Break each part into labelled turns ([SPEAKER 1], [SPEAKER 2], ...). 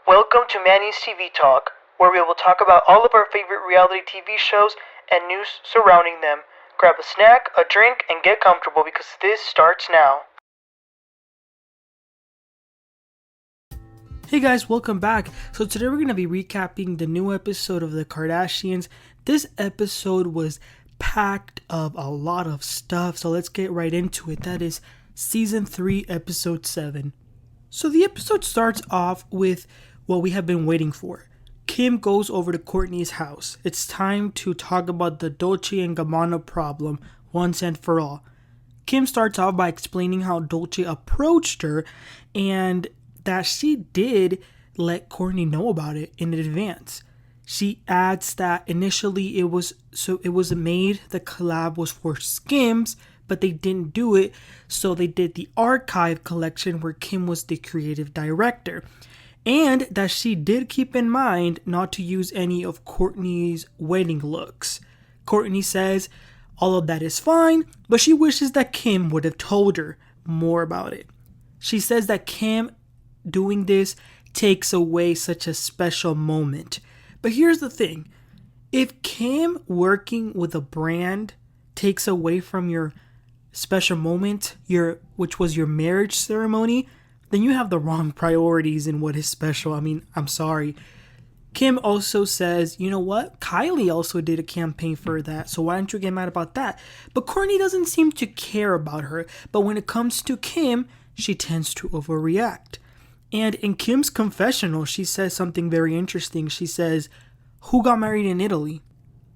[SPEAKER 1] Welcome to Manny's TV Talk, where we will talk about all of our favorite reality TV shows and news surrounding them. Grab a snack, a drink, and get comfortable because this starts now.
[SPEAKER 2] Hey guys, welcome back. So today we're going to be recapping the new episode of the Kardashians. This episode was packed of a lot of stuff, so let's get right into it. That is Season 3, Episode 7. So the episode starts off with what we have been waiting for. Kim goes over to Kourtney's house. It's time to talk about the Dolce and Gabbana problem once and for all. Kim starts off by explaining how Dolce approached her and that she did let Kourtney know about it in advance. She adds that initially it was made, the collab was for Skims, but they didn't do it, so they did the archive collection where Kim was the creative director. And that she did keep in mind not to use any of Kourtney's wedding looks. Kourtney says all of that is fine, but she wishes that Kim would have told her more about it. She says that Kim doing this takes away such a special moment. But here's the thing. If Kim working with a brand takes away from your special moment, which was your marriage ceremony, then you have the wrong priorities in what is special. I mean, I'm sorry. Kim also says, you know what? Kylie also did a campaign for that, so why don't you get mad about that? But Kourtney doesn't seem to care about her. But when it comes to Kim, she tends to overreact. And in Kim's confessional, she says something very interesting. She says, who got married in Italy?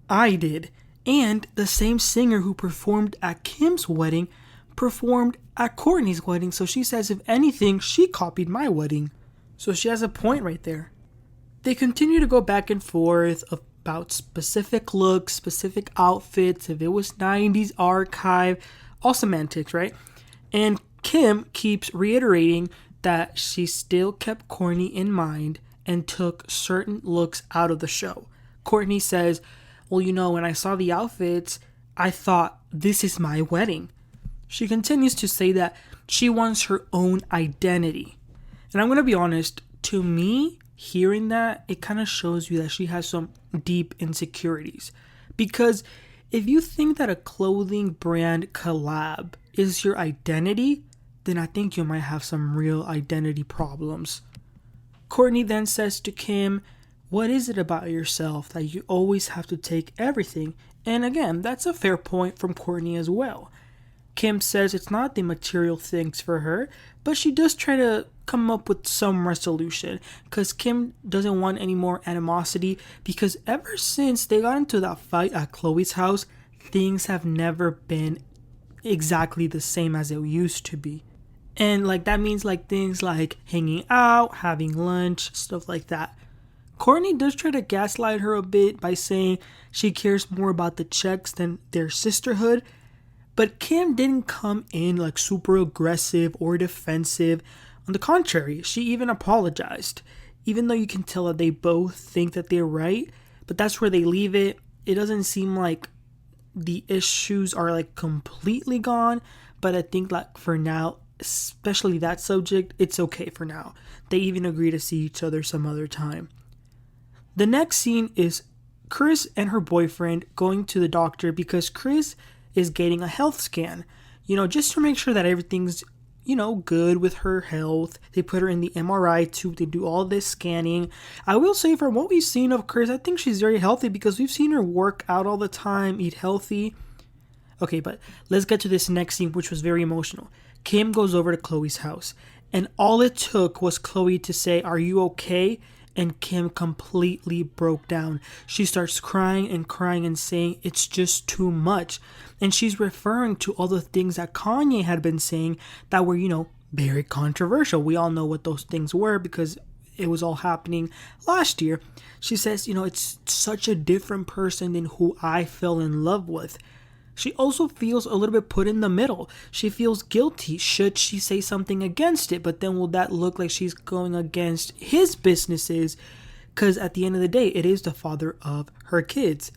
[SPEAKER 2] I did. And the same singer who performed at Kim's wedding performed at Kourtney's wedding. So she says, if anything, she copied my wedding. So she has a point right there. They continue to go back and forth about specific looks, specific outfits, if it was 90s archive, all semantics, right? And Kim keeps reiterating that she still kept Kourtney in mind and took certain looks out of the show. Kourtney says, well, you know, when I saw the outfits, I thought, this is my wedding. She continues to say that she wants her own identity. And I'm going to be honest, to me, hearing that, it kind of shows you that she has some deep insecurities. Because if you think that a clothing brand collab is your identity, then I think you might have some real identity problems. Kourtney then says to Kim, what is it about yourself that you always have to take everything? And again, that's a fair point from Kourtney as well. Kim says it's not the material things for her, but she does try to come up with some resolution because Kim doesn't want any more animosity, because ever since they got into that fight at Khloe's house, things have never been exactly the same as it used to be. And that means things like hanging out, having lunch, stuff like that. Kourtney does try to gaslight her a bit by saying she cares more about the checks than their sisterhood. But Kim didn't come in super aggressive or defensive. On the contrary, she even apologized. Even though you can tell that they both think that they're right, but that's where they leave it. It doesn't seem like the issues are completely gone, but I think for now, especially that subject, it's okay for now. They even agree to see each other some other time. The next scene is Kris and her boyfriend going to the doctor because Kris is getting a health scan, just to make sure that everything's, good with her health. They put her in the MRI too. They do all this scanning. I will say, from what we've seen of Kris, I think she's very healthy because we've seen her work out all the time, eat healthy. Okay, but let's get to this next scene, which was very emotional. Kim goes over to Khloe's house, and all it took was Khloe to say, are you okay? And Kim completely broke down. She starts crying and saying it's just too much. And she's referring to all the things that Kanye had been saying that were, very controversial. We all know what those things were because it was all happening last year. She says, it's such a different person than who I fell in love with. She also feels a little bit put in the middle. She feels guilty. Should she say something against it? But then will that look like she's going against his businesses? Because at the end of the day, it is the father of her kids.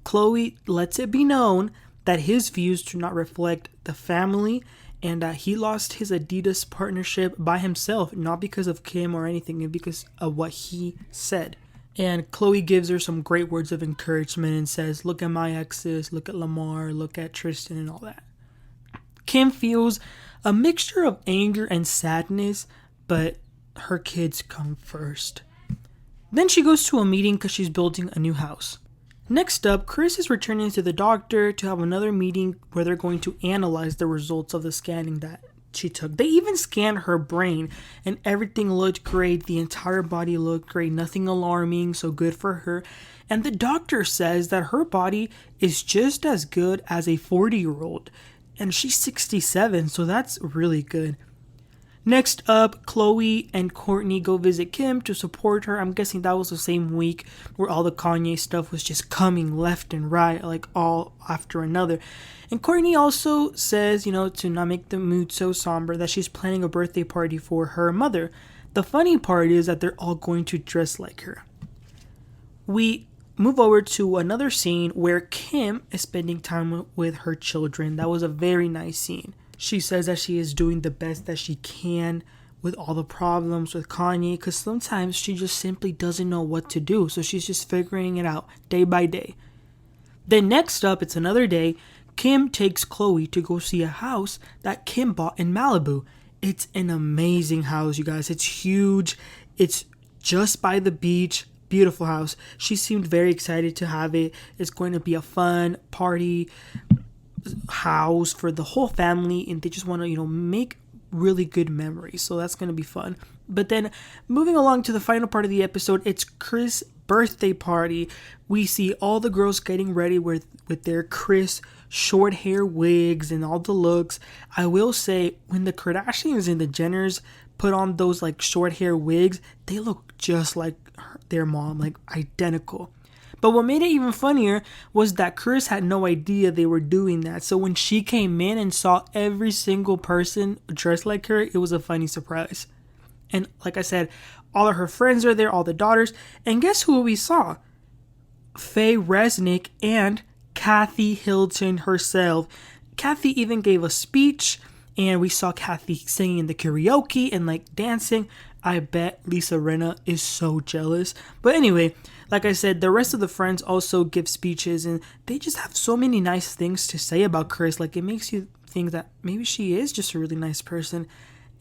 [SPEAKER 2] Khloe lets it be known that his views do not reflect the family and that he lost his Adidas partnership by himself, not because of Kim or anything, and because of what he said. And Khloe gives her some great words of encouragement and says, look at my exes, look at Lamar, look at Tristan and all that. Kim feels a mixture of anger and sadness, but her kids come first. Then she goes to a meeting because she's building a new house. Next up, Kris is returning to the doctor to have another meeting where they're going to analyze the results of the scanning that she took. They even scanned her brain and everything looked great. The entire body looked great. Nothing alarming, so good for her. And the doctor says that her body is just as good as a 40-year-old. And she's 67, so that's really good. Next up, Khloe and Kourtney go visit Kim to support her. I'm guessing that was the same week where all the Kanye stuff was just coming left and right, like all after another. And Kourtney also says, to not make the mood so somber, that she's planning a birthday party for her mother. The funny part is that they're all going to dress like her. We move over to another scene where Kim is spending time with her children. That was a very nice scene. She says that she is doing the best that she can with all the problems with Kanye, because sometimes she just simply doesn't know what to do. So she's just figuring it out day by day. Then next up, it's another day. Kim takes Khloe to go see a house that Kim bought in Malibu. It's an amazing house, you guys. It's huge. It's just by the beach. Beautiful house. She seemed very excited to have it. It's going to be a fun party house for the whole family, and they just want to make really good memories, so that's going to be fun. But then moving along to the final part of the episode, it's Kris' birthday party. We see all the girls getting ready with their Kris short hair wigs and all the looks. I will say, when the Kardashians and the Jenners put on those like short hair wigs, they look just like their mom, like identical. But what made it even funnier was that Kris had no idea they were doing that. So when she came in and saw every single person dressed like her, it was a funny surprise. And like I said, all of her friends are there, all the daughters. And guess who we saw? Faye Resnick and Kathy Hilton herself. Kathy even gave a speech, and we saw Kathy singing in the karaoke and like dancing. I bet Lisa Rinna is so jealous. But anyway, like I said, the rest of the friends also give speeches, and they just have so many nice things to say about Kris. Like, it makes you think that maybe she is just a really nice person.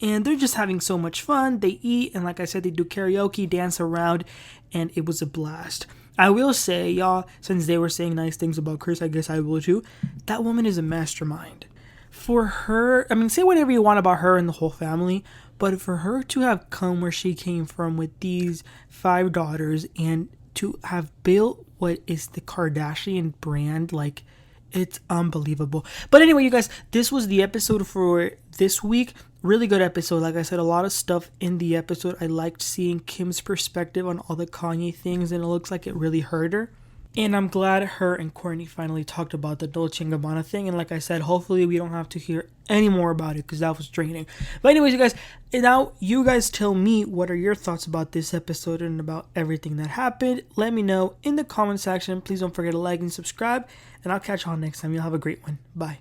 [SPEAKER 2] And they're just having so much fun. They eat, and like I said, they do karaoke, dance around, and it was a blast. I will say, y'all, since they were saying nice things about Kris, I guess I will too. That woman is a mastermind. For her, say whatever you want about her and the whole family, but for her to have come where she came from with these 5 daughters and to have built what is the Kardashian brand, like, it's unbelievable. But anyway, you guys, this was the episode for this week. Really good episode. Like I said, a lot of stuff in the episode. I liked seeing Kim's perspective on all the Kanye things, and it looks like it really hurt her. And I'm glad her and Kourtney finally talked about the Dolce and Gabbana thing. And like I said, hopefully we don't have to hear any more about it, because that was draining. But anyways, you guys, now you guys tell me, what are your thoughts about this episode and about everything that happened? Let me know in the comment section. Please don't forget to like and subscribe. And I'll catch you all next time. You'll have a great one. Bye.